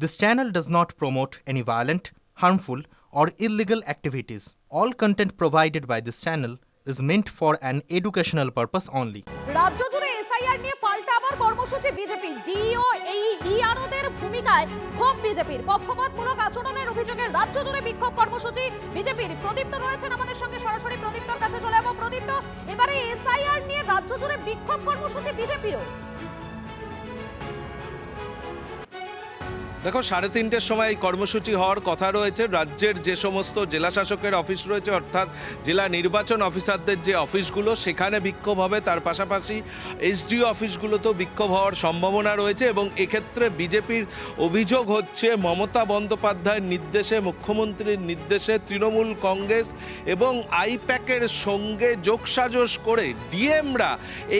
This channel does not promote any violent, harmful, or illegal activities. All content provided by this channel is meant for an educational purpose only. রাজ্য জুড়ে SIR নিয়ে পাল্টা আবার কর্মসূচি BJP. Deo এই ইআরওদের ভূমিকায় ক্ষোভ বিজেপির। পক্ষপাতমূলক আচরণের অভিযোগে রাজ্য জুড়ে বিক্ষোভ কর্মসূচি বিজেপির। প্রদীপ্ত রয়েছেন আমাদের সঙ্গে, সরাসরি প্রদীপ্তর কাছে চলে যাবো। প্রদীপ্ত, এবারে এসআইআর নিয়ে রাজ্য জুড়ে বিক্ষোভ কর্মসূচি বিজেপিরও। দেখো, 3:30টার সময় এই কর্মসূচি হওয়ার কথা রয়েছে। রাজ্যের যে সমস্ত জেলা শাসকের অফিস রয়েছে, অর্থাৎ জেলা নির্বাচন অফিসারদের যে অফিসগুলো, সেখানে বিক্ষোভ হবে। তার পাশাপাশি এসডিও অফিসগুলোতেও বিক্ষোভ হওয়ার সম্ভাবনা রয়েছে। এবং এক্ষেত্রে বিজেপির অভিযোগ হচ্ছে, মমতা বন্দ্যোপাধ্যায়ের নির্দেশে, মুখ্যমন্ত্রীর নির্দেশে তৃণমূল কংগ্রেস এবং আইপ্যাকের সঙ্গে যোগসাজশ করে ডিএমরা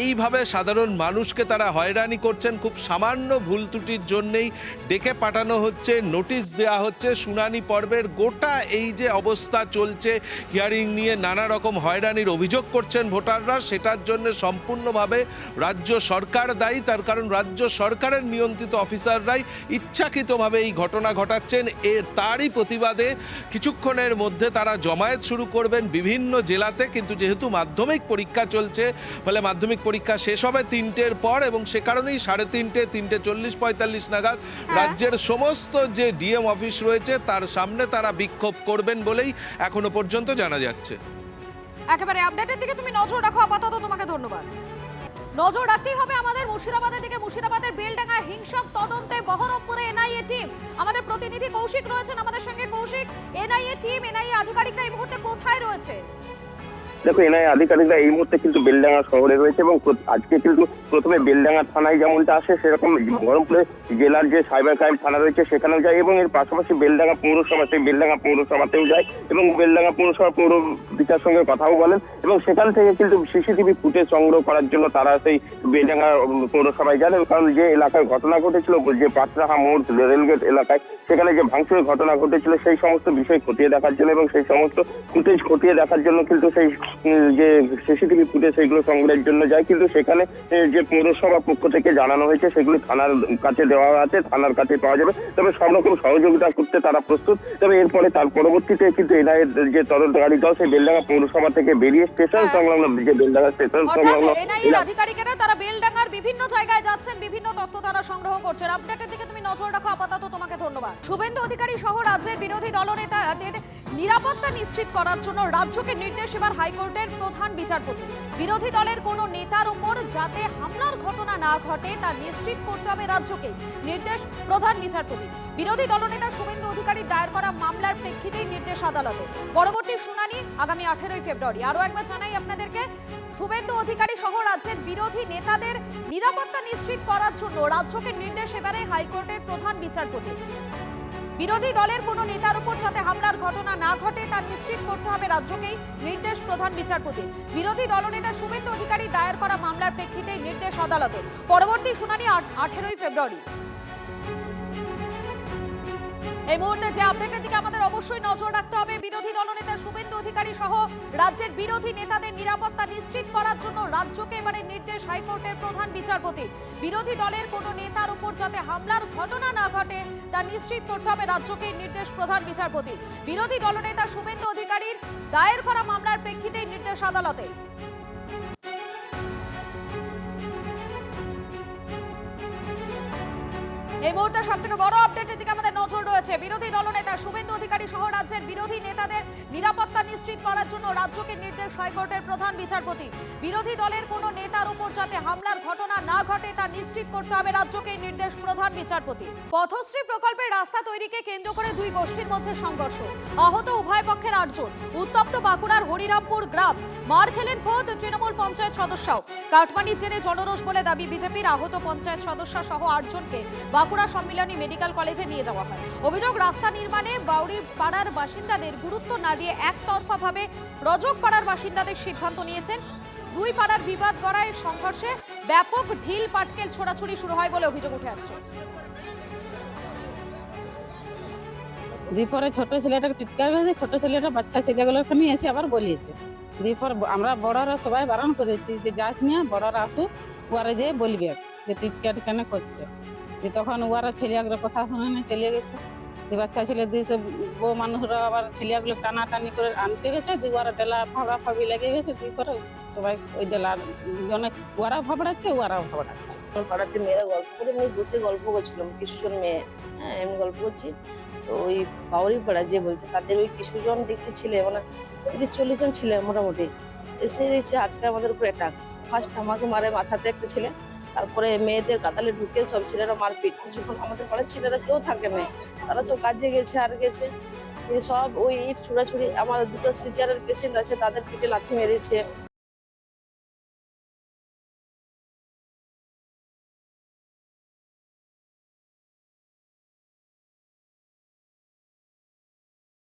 এইভাবে সাধারণ মানুষকে তারা হয়রানি করছেন। খুব সামান্য ভুল ত্রুটির জন্যেই ডেকে পাঠানো হচ্ছে, নোটিশ দেওয়া হচ্ছে। শুনানি পর্বের গোটা এই যে অবস্থা চলছে, হিয়ারিং নিয়ে নানা রকম হয়রানির অভিযোগ করছেন ভোটাররা, সেটার জন্য সম্পূর্ণভাবে রাজ্য সরকার দায়ী। তার কারণ রাজ্য সরকারের নিয়ন্ত্রিত অফিসাররাই ইচ্ছাকৃতভাবে এই ঘটনা ঘটাচ্ছেন। তারই প্রতিবাদে কিছুক্ষণের মধ্যে তারা জমায়েত শুরু করবেন বিভিন্ন জেলাতে। কিন্তু যেহেতু মাধ্যমিক পরীক্ষা চলছে, ফলে মাধ্যমিক পরীক্ষা শেষ হবে 3টের পর, এবং সে কারণেই 3:30, 3:40-45 নাগাদ রাজ্যের সমস্ত যে ডিএম অফিস রয়েছে তার সামনে তারা বিক্ষোভ করবেন বলেই এখনো পর্যন্ত জানা যাচ্ছে। একেবারে আপডেটের দিকে তুমি নজর রাখো, আপাতত তোমাকে ধন্যবাদ। নজর রাখতেই হবে আমাদের মুর্শিদাবাদের দিকে। মুর্শিদাবাদের বেলডাঙ্গা হিংসক তদন্তে বহরমপুরে এনআইএ টিম। আমাদের প্রতিনিধি কৌশিক রয়েছেন আমাদের সঙ্গে। কৌশিক, এনআইএ টিম, এনআইএ আধিকারিকরা এই মুহূর্তে কোথায় রয়েছে? দেখো, এনআইএ আধিকারিকরা এই মুহূর্তে কিন্তু বেলডাঙ্গা শহরে রয়েছে, এবং আজকে কিন্তু প্রথমে বেলডাঙ্গা থানায় যেমনটা আসে, সেরকম বহরমপুরে জেলার যে সাইবার ক্রাইম থানা রয়েছে সেখানেও যায়, এবং এর পাশাপাশি বেলডাঙ্গা পৌরসভা, সেই বেলডাঙ্গা পৌরসভাতেও যায়, এবং বেলডাঙ্গা পৌরসভা পৌর বিচার সঙ্গে কথাও বলেন। এবং সেখান থেকে কিন্তু সিসিটিভি ফুটেজ সংগ্রহ করার জন্য তারা সেই বেলডাঙ্গা পৌরসভায় যান। কারণ যে এলাকায় ঘটনা ঘটেছিল, যে পাটরাহা মোড় রেলগেট এলাকায়, সেখানে যে ভাঙচুরের ঘটনা ঘটেছিল, সেই সমস্ত বিষয় খতিয়ে দেখার জন্য এবং সেই সমস্ত ফুটেজ খতিয়ে দেখার জন্য কিন্তু সেই যে সিসিটিভি ফুটেজ সেগুলো সংগ্রহের জন্য যায়। কিন্তু সেখানে যে পৌরসভা পক্ষ থেকে জানানো হয়েছে সেগুলো থানার কাছে দেওয়া আছে, থানার কাছে পাওয়া যাবে। তবে সব রকম সহযোগিতা করতে তারা প্রস্তুত। তবে এরপরে তার পরবর্তীতে কিন্তু এনআইএর যে তদন্তকারী দল সেই বেলডাঙ্গা পৌরসভা থেকে বেরিয়ে স্টেশন সংলগ্ন, যে বেলডাঙ্গা স্টেশন সংলগ্ন এনআইএর আধিকারিকেরা তারা বেলডাঙ্গার বিভিন্ন জায়গায় যাচ্ছেন, বিভিন্ন তথ্য তারা সংগ্রহ করছেন। আপডেটের দিকে তুমি নজর রাখো, আপাতত তোমাকে ধন্যবাদ। শুভেন্দু অধিকারী সহ রাজ্যের বিরোধী দলনেতাদের নিরাপত্তা নিশ্চিত করার জন্য রাজ্যকে নির্দেশ এবার হাইকোর্টের প্রধান বিচারপতি। বিরোধী দলের কোনো নেতার উপর যাতে হামলার ঘটনা না ঘটে তা নিশ্চিত করতে হবে রাজ্যকে, নির্দেশ প্রধান বিচারপতি। বিরোধী দলনেতা শুভেন্দু অধিকারী দায়ের করা মামলার প্রেক্ষিতেই নির্দেশ আদালতে। পরবর্তী শুনানি আগামী 18 ফেব্রুয়ারি। আরও একবার জানাই আপনাদেরকে, শুভেন্দু অধিকারী সহ রাজ্যের বিরোধী নেতাদের নিরাপত্তা নিশ্চিত করার জন্য রাজ্যকে নির্দেশ এবারে হাইকোর্টের প্রধান বিচারপতি। বিরোধী দলের কোনো নেতার উপর যাতে হামলার ঘটনা না ঘটে তা নিশ্চিত করতে হবে রাজ্যকেই, নির্দেশ প্রধান বিচারপতি। বিরোধী দলনেতা শুভেন্দু অধিকারী দায়ের করা মামলার প্রেক্ষিতে নির্দেশ আদালতে। পরবর্তী শুনানি 18 ফেব্রুয়ারি। এই মুহূর্তে যে আপডেটের দিকে আমাদের অবশ্যই নজর রাখতে হবে, বিরোধী দলনেতা শুভেন্দু অধিকারী সহ রাজ্যের বিরোধী নেতাদের নিরাপত্তা নিশ্চিত করার জন্য রাজ্যকে এবারে নির্দেশ হাইকোর্টের প্রধান বিচারপতি। বিরোধী দলের কোনো নেতার উপর যাতে হামলার ঘটনা না ঘটে তা নিশ্চিত করতে হবে রাজ্যকে, নির্দেশ প্রধান বিচারপতি। বিরোধী দলনেতা শুভেন্দু অধিকারীর দায়ের করা মামলার প্রেক্ষিতে নির্দেশ আদালতে। এই মুহূর্তে সব থেকে বড় আপডেটের দিকে আমাদের নজর রয়েছে। বিরোধী দলনেতা শুভেন্দু অধিকারী সহ রাজ্যের বিরোধী নেতাদের নিরাপত্তা নিশ্চিত করার জন্য রাজ্যকে নির্দেশ হাইকোর্টের প্রধান বিচারপতি। বিরোধী দলের কোনো নেতার উপর যাতে হামলার ঘটনা না ঘটে তা নিশ্চিত করতে হবে রাজ্যকে, নির্দেশ প্রধান বিচারপতি। পথশ্রী প্রকল্পের রাস্তা তৈরিকে কেন্দ্র করে দুই গোষ্ঠীর মধ্যে সংঘর্ষ, আহত উভয় পক্ষের 8 জন। উত্তপ্ত বাঁকুড়ার হরিরামপুর গ্রাম, মার খেলেন খোদ তৃণমূল পঞ্চায়েত সদস্যও। কাটমানির জেনে জনরোষ বলে দাবি বিজেপির। আহত পঞ্চায়েত সদস্য সহ 8 জনকে বাঁকুড়া সম্মিলনী মেডিকেল কলেজে নিয়ে যাওয়া হয়। অভিযোগ, রাস্তা নির্মাণে বাউরি পাড়ার বাসিন্দাদের গুরুত্ব না দিয়ে একতরফাভাবে রজক পাড়ার বাসিন্দাদের সিদ্ধান্ত নিয়েছেন। দুই পাড়ার বিবাদ গড়ায় সংঘর্ষে ব্যাপক ঢিল পাটকেল ছোড়াছুড়ি শুরু হয় বলে অভিযোগ উঠে আসছে। দ্বিপরে ছোট ছেলেটাকে টিটকার করেছে, ছোট ছেলেটা বাচ্চা ছেলেগুলোকে নিয়ে এসে আবার বলিয়েছে। দ্বিপর আমরা বড়রা সবাই বারণ করেছি যে যাস নিয়ে, বড়রা আসুক, পরে যেয়ে বলবে যে টিটকার কেন করছে। তখন ওরা ছেলেগুলো কথা শুনে না চলে গেছে। বাচ্চা ছেলে দিয়ে সব বউ মানুষরা আবার ছেলেগুলো টানাটানি করে আনতে গেছে, দিয়ে ওরা ডেলা ফাঁড়া ফাঁড়ি লেগে গেছে, দিয়ে পরে সবাই ওই ডেলার জনে ওরাও ভাবড়াচ্ছে ওরাও ভাবড়াচ্ছে। আমার পাড়াতে মেয়েরা গল্প করে এমনি বসে গল্প করছিলাম, কিছুজন মেয়ে, হ্যাঁ এমনি গল্প করছি। তো ওই বাউরি পাড়া যে বলছে তাদের ওই কিছুজন দেখছি ছেলে, মানে 30-40 জন ছেলে মোটামুটি এসে দেখছে আজকে আমাদের উপর অ্যাটাক। ফার্স্ট আমাকে মারে মাথাতে একটা ছেলে, তারপরে মেয়েদের কাতালে ঢুকে সব ছেলেরা মারপিট। কিছুক্ষণ আমাদের পাড়ার ছেলেরা কেউ থাকে না, তারা সব কাজে গেছে আর গেছে। সব ওই ইট ছুড়াছুড়ি, আমার 2টো সিজারের পেশেন্ট আছে তাদের পিঠে লাথি মেরেছে।